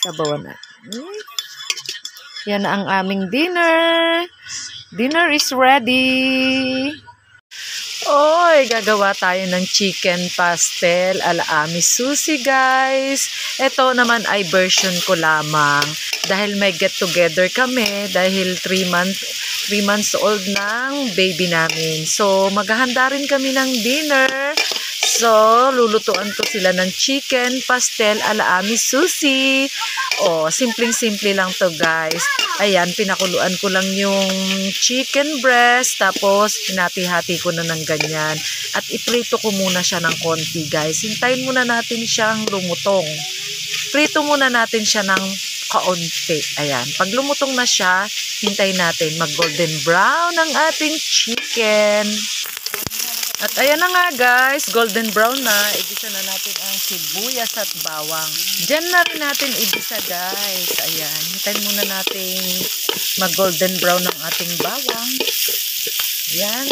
Sabawan na. Yan ang aming dinner. Dinner is ready. Oy, gagawa tayo ng chicken pastel ala Ami Susie, guys. Ito naman ay version ko lamang dahil may get together kami dahil 3 months old ng baby namin. So, maghahanda rin kami ng dinner. So, lulutuan ko sila ng chicken pastel ala Ami Susie. Oh, simpleng-simple lang to, guys. Ayan, pinakuluan ko lang yung chicken breast. Tapos, hinati-hati ko na ng ganyan. At iprito ko muna siya ng konti, guys. Hintayin muna natin siyang lumutong. Prito muna natin siya ng kaunti. Ayan. Pag lumutong na siya, hintayin natin mag-golden brown ang ating chicken. At ayan na nga, guys, golden brown na. Igisa na natin ang sibuyas at bawang. Diyan na rin natin igisa, guys. Ayan, hintayin muna natin mag-golden brown ang ating bawang. Ayan.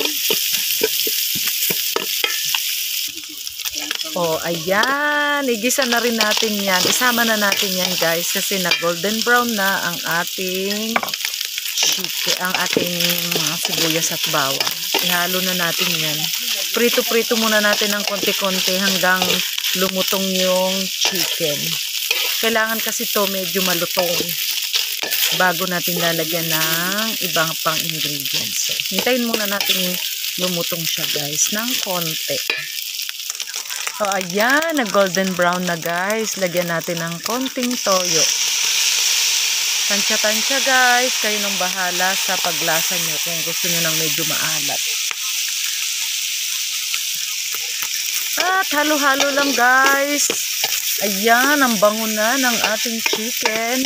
Oh, ayan. Igisa na rin natin yan. Isama na natin yan, guys, kasi na-golden brown na ang ating ang ating sibuyas at bawang. Ihalo na natin yan. Prito-prito muna natin ng konti-konti hanggang lumutong yung chicken. Kailangan kasi to medyo malutong bago natin lalagyan ng ibang pang ingredients. So, hintayin muna natin lumutong siya, guys, ng konti. So, ayan, nag-golden brown na, guys. Lagyan natin ng konting toyo. Tansya-tansya, guys. Kayo nang bahala sa paglasa nyo kung gusto nyo ng medyo maalat. At halo-halo lang, guys. Ayan, ang bango na ng ating chicken.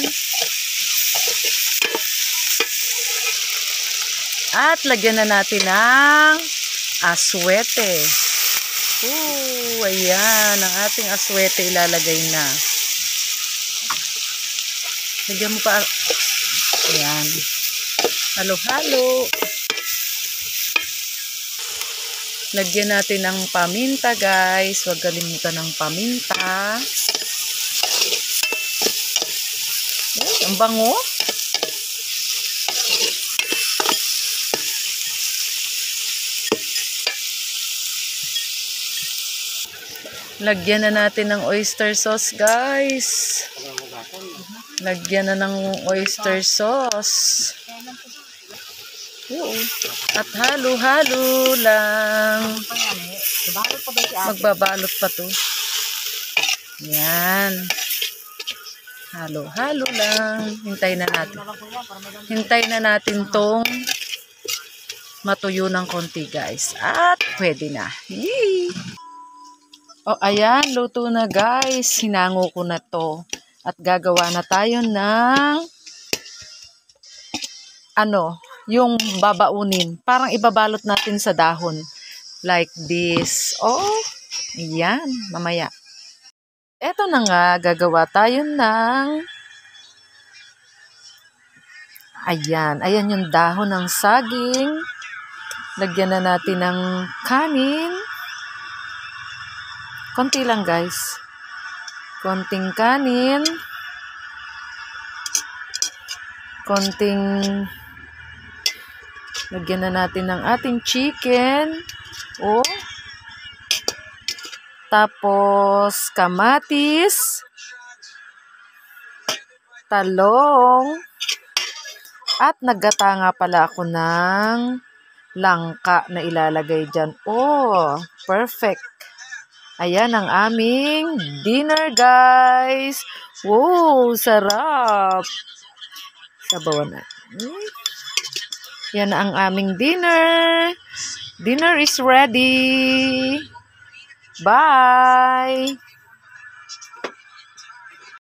At lagyan na natin ng aswete. Ayan, ang ating aswete ilalagay na. Lagyan mo pa. Ayan. Halo-halo. Lagyan natin ng paminta, guys. Huwag kalimutan ng paminta. Ang bango. Lagyan na natin ng oyster sauce, guys. Lagyan na ng oyster sauce. At halo-halo lang. Magbabalot pa to. Yan. Halo-halo lang. Hintayin na natin. Hintayin na natin tong matuyo ng konti, guys. At pwede na. Yee! Oh, ayan. Luto na, guys. Hinango ko na to. At gagawa na tayo ng yung babaunin. Parang ibabalot natin sa dahon. Like this. Oh, ayan. Mamaya. Eto na nga, gagawa tayo ng ayan. Ayan yung dahon ng saging. Lagyan na natin ng kanin. Konti lang, guys. Konting kanin. Konting lagyan na natin ng ating chicken. Oh. Tapos kamatis. Talong. At naggata nga pala ako ng langka na ilalagay dyan. Oh, perfect. Ayan ang aming dinner, guys. Wow, sarap. Sabawan na. Yan ang aming dinner. Dinner is ready. Bye.